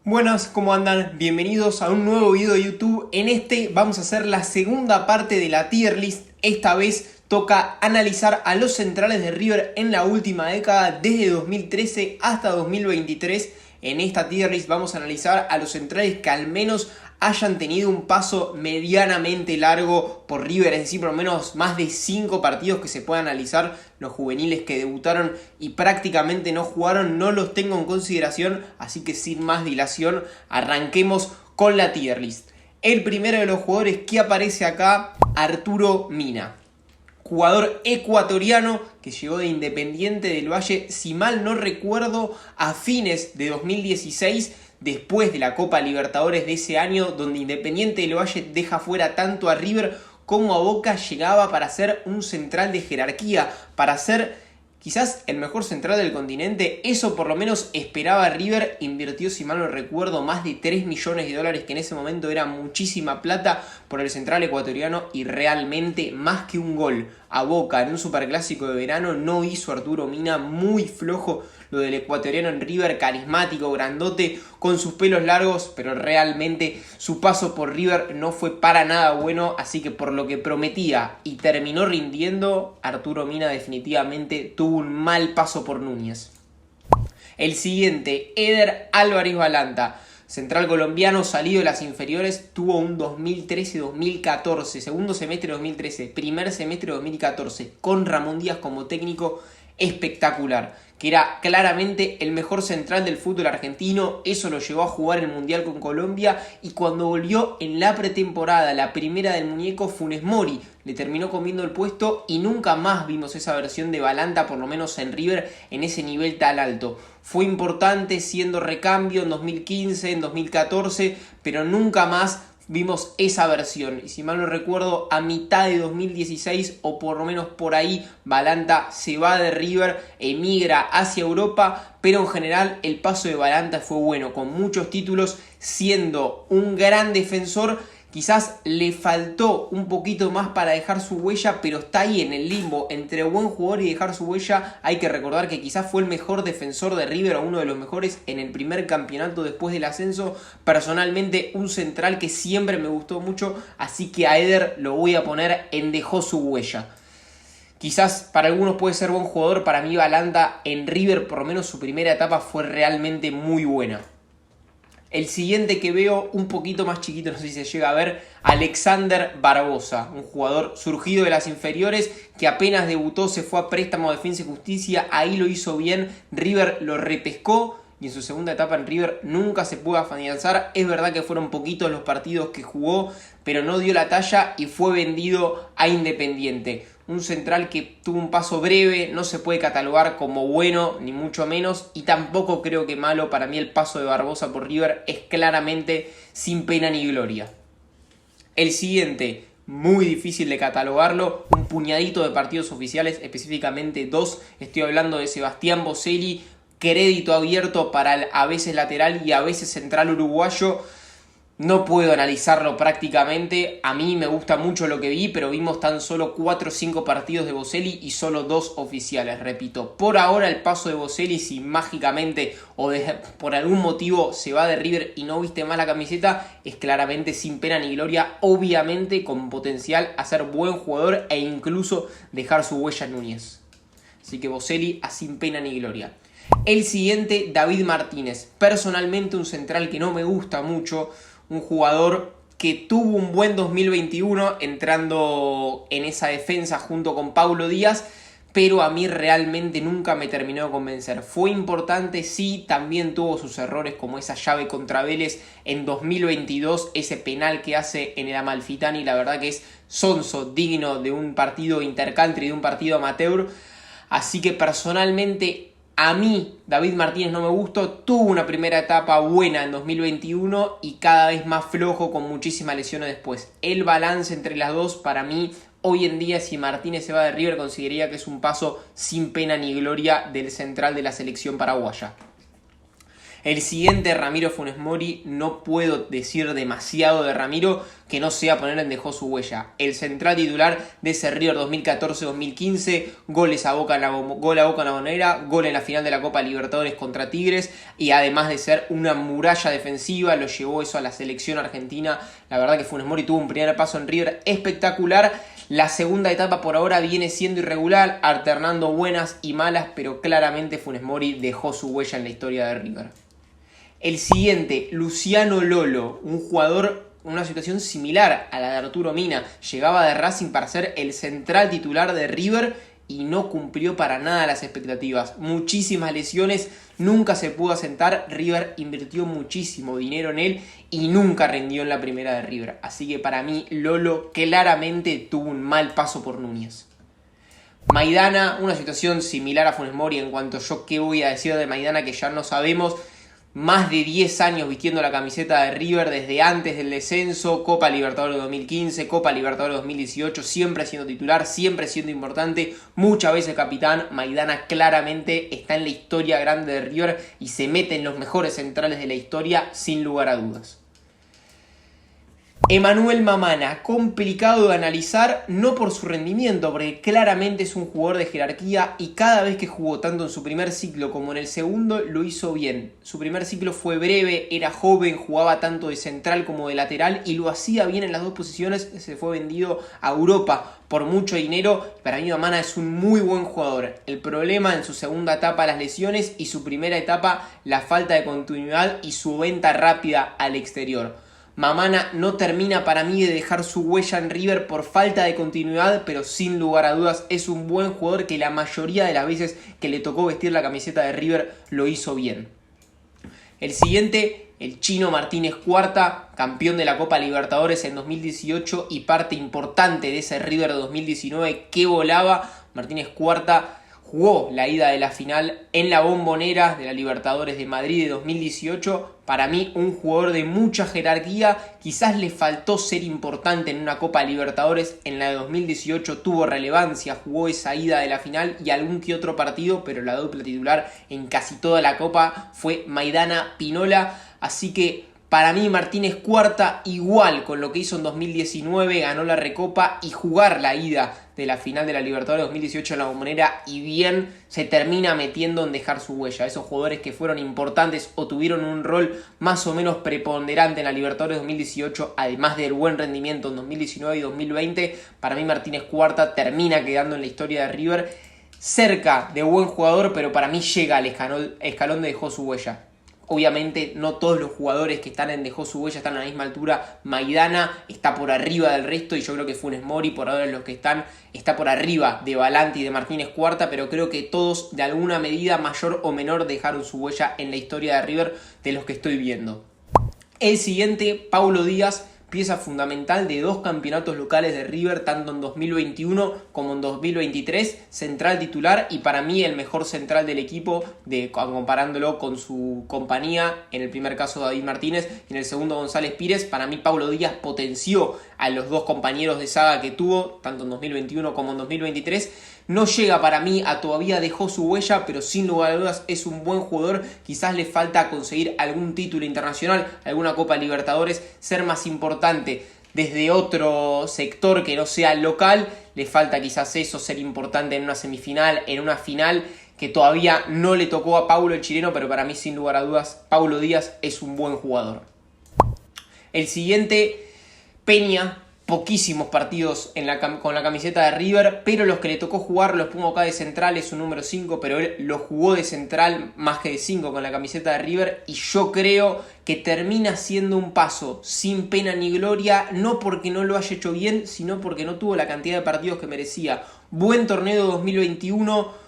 Buenas, ¿cómo andan? Bienvenidos a un nuevo video de YouTube. En este vamos a hacer la segunda parte de la tier list. Esta vez toca analizar a los centrales de River en la última década, desde 2013 hasta 2023. En esta tier list vamos a analizar a los centrales que al menos hayan tenido un paso medianamente largo por River, es decir, por lo menos más de 5 partidos que se puedan analizar. Los juveniles que debutaron y prácticamente no jugaron no los tengo en consideración, así que sin más dilación arranquemos con la tier list. El primero de los jugadores que aparece acá, Arturo Mina, jugador ecuatoriano que llegó de Independiente del Valle, si mal no recuerdo, a fines de 2016, después de la Copa Libertadores de ese año, donde Independiente del Valle deja fuera tanto a River como a Boca. Llegaba para ser un central de jerarquía, para ser quizás el mejor central del continente. Eso por lo menos esperaba River. Invirtió, si mal no recuerdo, más de 3 millones de dólares, que en ese momento era muchísima plata por el central ecuatoriano, y realmente más que un gol a Boca en un superclásico de verano no hizo Arturo Mina. Muy flojo lo del ecuatoriano en River, carismático, grandote, con sus pelos largos, pero realmente su paso por River no fue para nada bueno, así que por lo que prometía y terminó rindiendo, Arturo Mina definitivamente tuvo un mal paso por Núñez. El siguiente, Eder Álvarez Balanta, central colombiano salido de las inferiores, tuvo un 2013-2014, segundo semestre de 2013, primer semestre de 2014, con Ramón Díaz como técnico, espectacular, que era claramente el mejor central del fútbol argentino. Eso lo llevó a jugar el Mundial con Colombia, y cuando volvió en la pretemporada, la primera del muñeco, Funes Mori le terminó comiendo el puesto y nunca más vimos esa versión de Balanta, por lo menos en River, en ese nivel tan alto. Fue importante siendo recambio en 2015, en 2014, pero nunca más vimos esa versión. Y si mal no recuerdo, a mitad de 2016, o por lo menos por ahí, Balanta se va de River, emigra hacia Europa, pero en general el paso de Balanta fue bueno, con muchos títulos, siendo un gran defensor. Quizás le faltó un poquito más para dejar su huella, pero está ahí en el limbo entre buen jugador y dejar su huella. Hay que recordar que quizás fue el mejor defensor de River, o uno de los mejores en el primer campeonato después del ascenso. Personalmente, un central que siempre me gustó mucho, así que a Eder lo voy a poner en dejó su huella. Quizás para algunos puede ser buen jugador, para mí Balanta en River, por lo menos su primera etapa, fue realmente muy buena. El siguiente que veo, un poquito más chiquito, no sé si se llega a ver, Alexander Barbosa, un jugador surgido de las inferiores que apenas debutó se fue a préstamo a Defensa y Justicia, ahí lo hizo bien, River lo repescó y en su segunda etapa en River nunca se pudo afianzar. Es verdad que fueron poquitos los partidos que jugó, pero no dio la talla y fue vendido a Independiente. Un central que tuvo un paso breve, no se puede catalogar como bueno, ni mucho menos, y tampoco creo que malo. Para mí el paso de Barbosa por River es claramente sin pena ni gloria. El siguiente, muy difícil de catalogarlo, un puñadito de partidos oficiales, específicamente 2, estoy hablando de Sebastián Boselli, crédito abierto para el a veces lateral y a veces central uruguayo. No puedo analizarlo prácticamente, a mí me gusta mucho lo que vi, pero vimos tan solo 4 o 5 partidos de Boselli y solo 2 oficiales, repito. Por ahora el paso de Boselli, si mágicamente o por algún motivo se va de River y no viste más la camiseta, es claramente sin pena ni gloria, obviamente con potencial a ser buen jugador e incluso dejar su huella en Núñez. Así que Boselli a sin pena ni gloria. El siguiente, David Martínez, personalmente un central que no me gusta mucho, un jugador que tuvo un buen 2021 entrando en esa defensa junto con Paulo Díaz, pero a mí realmente nunca me terminó de convencer. Fue importante, sí, también tuvo sus errores, como esa llave contra Vélez en 2022, ese penal que hace en el Amalfitani, la verdad que es sonso, digno de un partido intercountry, de un partido amateur. Así que personalmente a mí David Martínez no me gustó, tuvo una primera etapa buena en 2021 y cada vez más flojo con muchísimas lesiones después. El balance entre las dos, para mí, hoy en día, si Martínez se va de River, consideraría que es un paso sin pena ni gloria del central de la selección paraguaya. El siguiente, Ramiro Funes Mori, no puedo decir demasiado de Ramiro que no sea poner en dejó su huella. El central titular de ese River 2014-2015, goles a Boca gol a Boca en la Bombonera, gol en la final de la Copa Libertadores contra Tigres, y además de ser una muralla defensiva, lo llevó eso a la selección argentina. La verdad que Funes Mori tuvo un primer paso en River espectacular. La segunda etapa por ahora viene siendo irregular, alternando buenas y malas, pero claramente Funes Mori dejó su huella en la historia de River. El siguiente, Luciano Lolo, un jugador en una situación similar a la de Arturo Mina. Llegaba de Racing para ser el central titular de River y no cumplió para nada las expectativas. Muchísimas lesiones, nunca se pudo asentar. River invirtió muchísimo dinero en él y nunca rindió en la primera de River. Así que para mí Lolo claramente tuvo un mal paso por Núñez. Maidana, una situación similar a Funes Mori en cuanto yo qué voy a decir de Maidana que ya no sabemos. Más de 10 años vistiendo la camiseta de River desde antes del descenso, Copa Libertadores 2015, Copa Libertadores 2018, siempre siendo titular, siempre siendo importante, muchas veces capitán. Maidana claramente está en la historia grande de River y se mete en los mejores centrales de la historia sin lugar a dudas. Emanuel Mamana, complicado de analizar, no por su rendimiento, porque claramente es un jugador de jerarquía y cada vez que jugó tanto en su primer ciclo como en el segundo lo hizo bien. Su primer ciclo fue breve, era joven, jugaba tanto de central como de lateral y lo hacía bien en las dos posiciones. Se fue vendido a Europa por mucho dinero. Para mí Mamana es un muy buen jugador. El problema en su segunda etapa las lesiones y su primera etapa la falta de continuidad y su venta rápida al exterior. Mamana no termina para mí de dejar su huella en River por falta de continuidad, pero sin lugar a dudas es un buen jugador que la mayoría de las veces que le tocó vestir la camiseta de River lo hizo bien. El siguiente, el chino Martínez Cuarta, campeón de la Copa Libertadores en 2018 y parte importante de ese River de 2019 que volaba. Martínez Cuarta jugó la ida de la final en la Bombonera de la Libertadores de Madrid de 2018. Para mí un jugador de mucha jerarquía, quizás le faltó ser importante en una Copa Libertadores. En la de 2018 tuvo relevancia, jugó esa ida de la final y algún que otro partido, pero la dupla titular en casi toda la Copa fue Maidana Pinola. Así que para mí Martínez Cuarta, igual con lo que hizo en 2019, ganó la Recopa y jugar la ida de la final de la Libertadores 2018 en la Bombonera, y bien se termina metiendo en dejar su huella. Esos jugadores que fueron importantes o tuvieron un rol más o menos preponderante en la Libertadores 2018, además del buen rendimiento en 2019 y 2020, para mí Martínez Cuarta termina quedando en la historia de River cerca de buen jugador, pero para mí llega al escalón de dejó su huella. Obviamente no todos los jugadores que están en dejó su huella están a la misma altura. Maidana está por arriba del resto y yo creo que Funes Mori por ahora los que está por arriba de Balanta y de Martínez Cuarta, pero creo que todos de alguna medida mayor o menor dejaron su huella en la historia de River de los que estoy viendo. El siguiente, Paulo Díaz, pieza fundamental de dos campeonatos locales de River, tanto en 2021 como en 2023, central titular y para mí el mejor central del equipo, comparándolo con su compañía, en el primer caso David Martínez y en el segundo González Pires. Para mí Paulo Díaz potenció a los dos compañeros de saga que tuvo, tanto en 2021 como en 2023. No llega para mí a todavía dejó su huella, pero sin lugar a dudas es un buen jugador. Quizás le falta conseguir algún título internacional, alguna Copa Libertadores, ser más importante desde otro sector que no sea local. Le falta quizás eso, ser importante en una semifinal, en una final, que todavía no le tocó a Paulo el chileno, pero para mí sin lugar a dudas Paulo Díaz es un buen jugador. El siguiente, Peña. Poquísimos partidos con la camiseta de River, pero los que le tocó jugar los pongo acá de central, es un número 5, pero él lo jugó de central más que de 5 con la camiseta de River, y yo creo que termina siendo un paso sin pena ni gloria, no porque no lo haya hecho bien, sino porque no tuvo la cantidad de partidos que merecía. Buen torneo 2021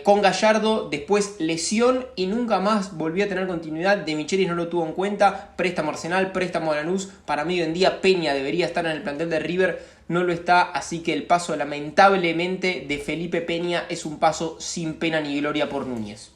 con Gallardo, después lesión y nunca más volvió a tener continuidad. De Michelis no lo tuvo en cuenta, préstamo a Arsenal, préstamo a Lanús. Para mí hoy en día Peña debería estar en el plantel de River, no lo está, así que el paso lamentablemente de Felipe Peña es un paso sin pena ni gloria por Núñez.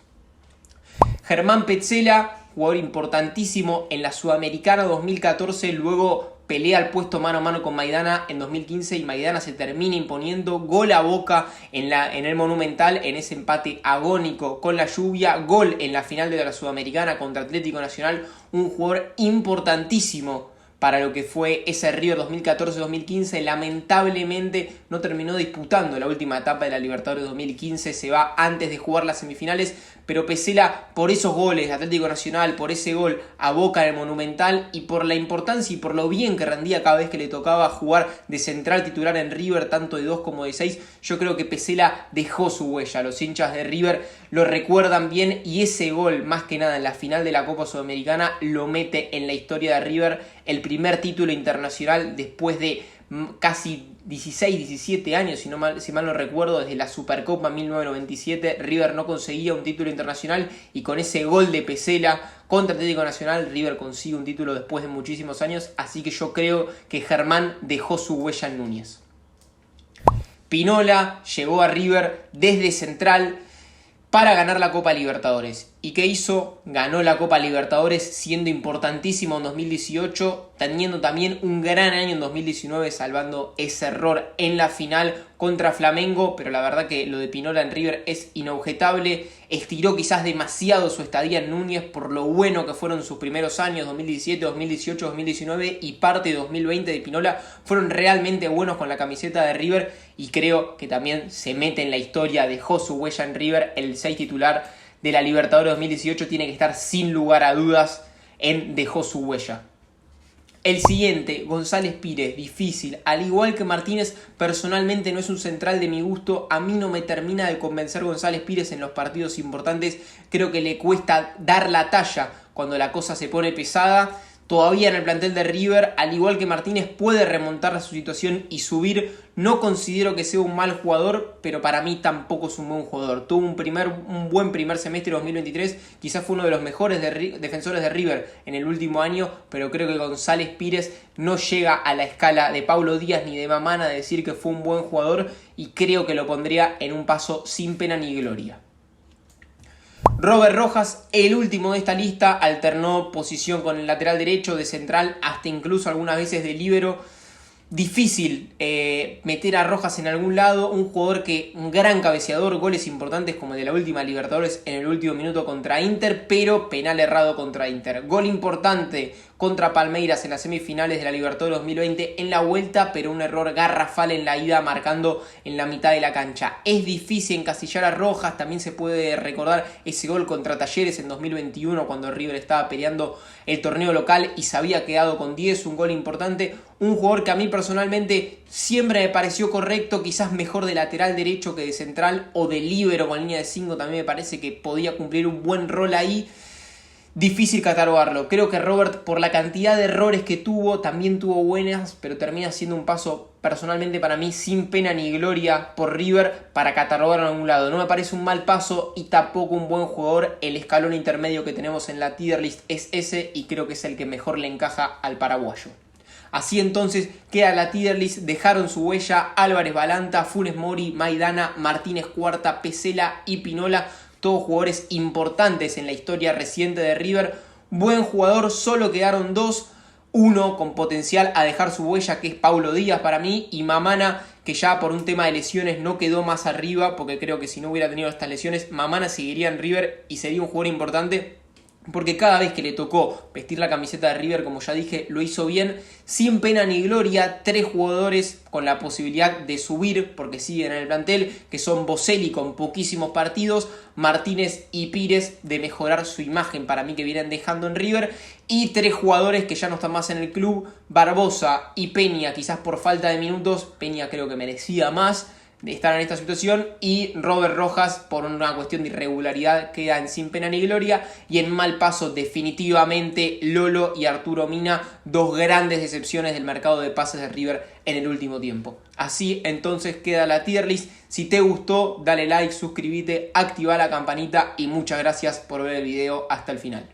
Germán Petzela, jugador importantísimo en la Sudamericana 2014, luego pelea el puesto mano a mano con Maidana en 2015 y Maidana se termina imponiendo, gol a Boca en el Monumental, en ese empate agónico con la lluvia, gol en la final de la Sudamericana contra Atlético Nacional, un jugador importantísimo para lo que fue ese River 2014-2015. Lamentablemente no terminó disputando la última etapa de la Libertadores 2015, se va antes de jugar las semifinales, pero Pesela, por esos goles de Atlético Nacional, por ese gol a Boca en el Monumental y por la importancia y por lo bien que rendía cada vez que le tocaba jugar de central titular en River, tanto de 2 como de 6, yo creo que Pesela dejó su huella. Los hinchas de River lo recuerdan bien y ese gol, más que nada en la final de la Copa Sudamericana, lo mete en la historia de River, el primer título internacional después de casi 16, 17 años, si mal no recuerdo, desde la Supercopa 1997, River no conseguía un título internacional y con ese gol de Pesela contra Atlético Nacional, River consigue un título después de muchísimos años, así que yo creo que Germán dejó su huella en Núñez. Pinola llegó a River desde central para ganar la Copa Libertadores. ¿Y qué hizo? Ganó la Copa Libertadores siendo importantísimo en 2018, teniendo también un gran año en 2019, salvando ese error en la final contra Flamengo, pero la verdad que lo de Pinola en River es inobjetable. Estiró quizás demasiado su estadía en Núñez por lo bueno que fueron sus primeros años, 2017, 2018, 2019 y parte de 2020 de Pinola, fueron realmente buenos con la camiseta de River y creo que también se mete en la historia, dejó su huella en River. El 6 titular de la Libertadores 2018 tiene que estar sin lugar a dudas en dejó su huella. El siguiente, González Pires, difícil. Al igual que Martínez, personalmente no es un central de mi gusto. A mí no me termina de convencer González Pires en los partidos importantes. Creo que le cuesta dar la talla cuando la cosa se pone pesada. Todavía en el plantel de River, al igual que Martínez, puede remontar su situación y subir. No considero que sea un mal jugador, pero para mí tampoco es un buen jugador. Tuvo un buen primer semestre de 2023, quizás fue uno de los mejores defensores de River en el último año, pero creo que González Pires no llega a la escala de Paulo Díaz ni de Mamana de decir que fue un buen jugador y creo que lo pondría en un paso sin pena ni gloria. Robert Rojas, el último de esta lista, alternó posición con el lateral derecho, de central, hasta incluso algunas veces de líbero. Difícil meter a Rojas en algún lado, un jugador que un gran cabeceador, goles importantes como el de la última Libertadores en el último minuto contra Inter, pero penal errado contra Inter. Gol importante contra Palmeiras en las semifinales de la Libertadores 2020 en la vuelta, pero un error garrafal en la ida, marcando en la mitad de la cancha. Es difícil encasillar a Rojas, también se puede recordar ese gol contra Talleres en 2021 cuando River estaba peleando el torneo local y se había quedado con 10, un gol importante. Un jugador que a mí personalmente siempre me pareció correcto, quizás mejor de lateral derecho que de central o de líbero con línea de 5, también me parece que podía cumplir un buen rol ahí. Difícil catalogarlo. Creo que Robert, por la cantidad de errores que tuvo, también tuvo buenas, pero termina siendo un paso personalmente para mí sin pena ni gloria por River para catalogarlo a un lado. No me parece un mal paso y tampoco un buen jugador. El escalón intermedio que tenemos en la tier list es ese y creo que es el que mejor le encaja al paraguayo. Así entonces queda la tier list, dejaron su huella Álvarez Balanta, Funes Mori, Maidana, Martínez Cuarta, Pesela y Pinola, todos jugadores importantes en la historia reciente de River. Buen jugador, solo quedaron dos, uno con potencial a dejar su huella, que es Paulo Díaz para mí, y Mamana, que ya por un tema de lesiones no quedó más arriba, porque creo que si no hubiera tenido estas lesiones, Mamana seguiría en River y sería un jugador importante, porque cada vez que le tocó vestir la camiseta de River, como ya dije, lo hizo bien, sin pena ni gloria. 3 jugadores con la posibilidad de subir, porque siguen en el plantel, que son Boselli con poquísimos partidos, Martínez y Pires de mejorar su imagen para mí que vienen dejando en River, y 3 jugadores que ya no están más en el club, Barbosa y Peña, quizás por falta de minutos, Peña creo que merecía más de estar en esta situación, y Robert Rojas por una cuestión de irregularidad queda en sin pena ni gloria, y en mal paso definitivamente Lolo y Arturo Mina, 2 grandes decepciones del mercado de pases de River en el último tiempo. Así entonces queda la tier list. Si te gustó, dale like, suscríbete, activa la campanita y muchas gracias por ver el video hasta el final.